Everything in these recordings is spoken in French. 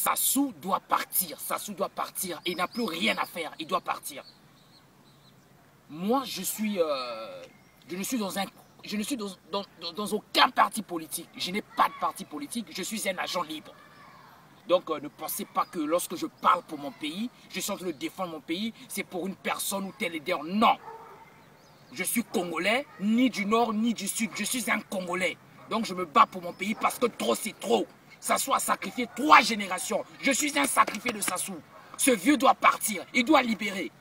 Sassou doit partir. Sassou doit partir. Il n'a plus rien à faire. Il doit partir. Moi, je ne suis dans aucun parti politique. Je n'ai pas de parti politique. Je suis un agent libre. Donc, ne pensez pas que lorsque je parle pour mon pays, je suis en train de défendre mon pays, c'est pour une personne ou tel leader. Non. Je suis Congolais, ni du Nord, ni du Sud. Je suis un Congolais. Donc, je me bats pour mon pays parce que trop, c'est trop. Sassou a sacrifié 3 générations. Je suis un sacrifié de Sassou. Ce vieux doit partir. Il doit libérer.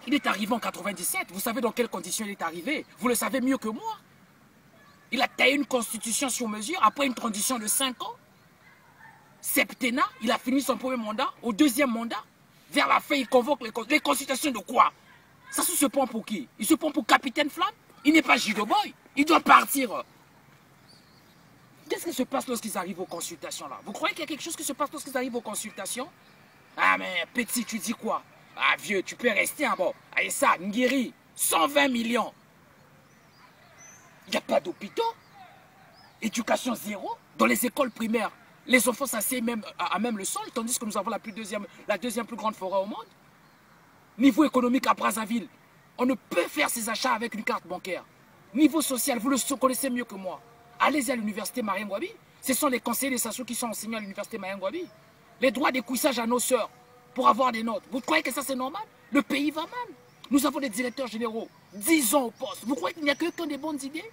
Il est arrivé en 97. Vous savez dans quelles conditions il est arrivé? Vous le savez mieux que moi. Il a taillé une constitution sur mesure après une transition de 5 ans. Septennat, il a fini son premier mandat. Au deuxième mandat, vers la fin, il convoque les consultations de quoi? Sassou se prend pour qui? Il se prend pour Capitaine Flamme? Il n'est pas Judo Boy. Il doit partir. Qu'est-ce qui se passe lorsqu'ils arrivent aux consultations là? Vous croyez qu'il y a quelque chose qui se passe lorsqu'ils arrivent aux consultations? Ah mais petit, tu dis quoi? Ah vieux, tu peux rester hein, bon. Allez ça, Ngiri, 120 millions. Il n'y a pas d'hôpitaux. Éducation zéro. Dans les écoles primaires, les enfants s'asseyent même à même le sol, tandis que nous avons la deuxième plus grande forêt au monde. Niveau économique à Brazzaville, on ne peut faire ses achats avec une carte bancaire. Niveau social, vous le connaissez mieux que moi. Allez à l'université Marien Ngouabi. Ce sont les conseillers des Sassou qui sont enseignants à l'université Marien Ngouabi. Les droits d'écouissage à nos sœurs pour avoir des notes. Vous croyez que ça c'est normal? Le pays va mal. Nous avons des directeurs généraux, 10 ans au poste. Vous croyez qu'il n'y a que des bonnes idées?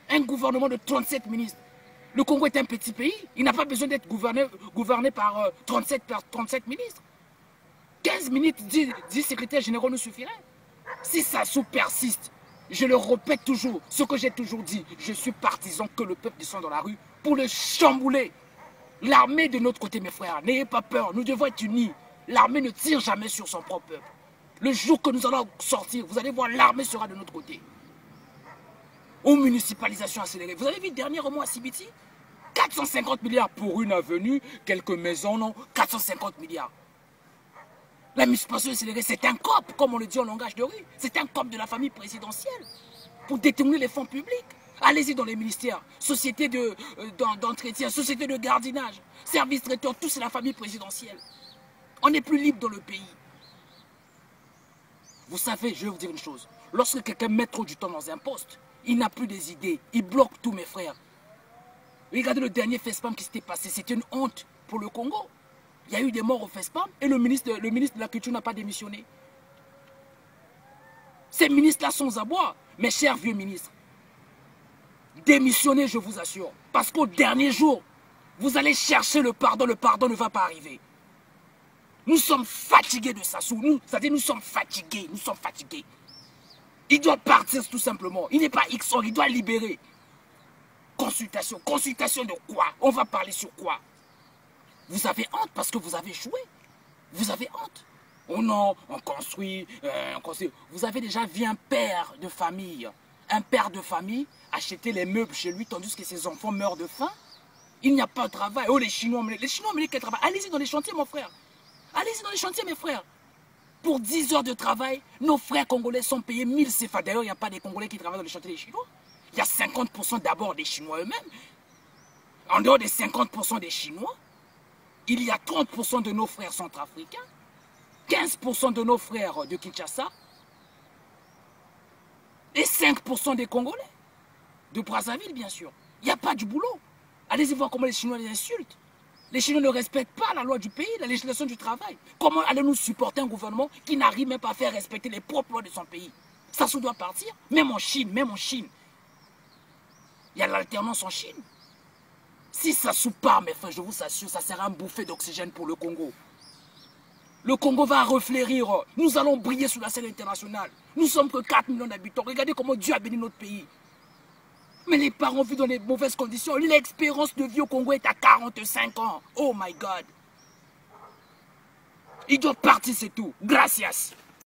Un gouvernement de 37 ministres. Le Congo est un petit pays. Il n'a pas besoin d'être gouverné par 37 ministres. 15 minutes, 10 secrétaires généraux nous suffiraient. Si Sassou persiste, je le répète toujours, ce que j'ai toujours dit, je suis partisan que le peuple descende dans la rue pour le chambouler. L'armée de notre côté, mes frères, n'ayez pas peur, nous devons être unis. L'armée ne tire jamais sur son propre peuple. Le jour que nous allons sortir, vous allez voir, l'armée sera de notre côté. Aux municipalisations accélérées. Vous avez vu dernièrement à Sibiti 450 milliards pour une avenue, quelques maisons, non, 450 milliards. La municipalisation accélérée, c'est un COP, comme on le dit en langage de rue. C'est un COP de la famille présidentielle pour détourner les fonds publics. Allez-y dans les ministères, sociétés d'entretien, sociétés de gardiennage, services traiteurs, tout c'est la famille présidentielle. On n'est plus libre dans le pays. Vous savez, je vais vous dire une chose. Lorsque quelqu'un met trop du temps dans un poste, il n'a plus des idées. Il bloque tous mes frères. Regardez le dernier FESPAM qui s'était passé. C'était une honte pour le Congo. Il y a eu des morts au FESPAM et le ministre de la Culture n'a pas démissionné. Ces ministres-là sont à boire. Mes chers vieux ministres, démissionnez, je vous assure. Parce qu'au dernier jour, vous allez chercher le pardon ne va pas arriver. Nous sommes fatigués de Sassou. C'est-à-dire nous sommes fatigués. Il doit partir tout simplement. Il n'est pas XOR, il doit libérer. Consultation. Consultation de quoi? On va parler sur quoi? Vous avez honte parce que vous avez échoué. Vous avez honte. Oh non, on construit. Vous avez déjà vu un père de famille. Un père de famille acheter les meubles chez lui tandis que ses enfants meurent de faim. Il n'y a pas de travail. Oh les Chinois, quel travail? Allez-y dans les chantiers mon frère. Allez-y dans les chantiers mes frères. Pour 10 heures de travail, nos frères congolais sont payés 1000 CFA. D'ailleurs, il n'y a pas des Congolais qui travaillent dans les chantiers des Chinois. Il y a 50% d'abord des Chinois eux-mêmes. En dehors des 50% des Chinois, il y a 30% de nos frères centrafricains, 15% de nos frères de Kinshasa et 5% des Congolais. De Brazzaville, bien sûr. Il n'y a pas du boulot. Allez-y voir comment les Chinois les insultent. Les Chinois ne respectent pas la loi du pays, la législation du travail. Comment allons-nous supporter un gouvernement qui n'arrive même pas à faire respecter les propres lois de son pays? Sassou doit partir, même en Chine. Il y a l'alternance en Chine. Si Sassou part, mes frères, je vous assure, ça sera un bouffée d'oxygène pour le Congo. Le Congo va reflérir. Nous allons briller sur la scène internationale. Nous sommes que 4 millions d'habitants. Regardez comment Dieu a béni notre pays. Mais les parents vivent dans les mauvaises conditions. L'expérience de vie au Congo est à 45 ans. Oh my God. Il doit partir, c'est tout. Gracias.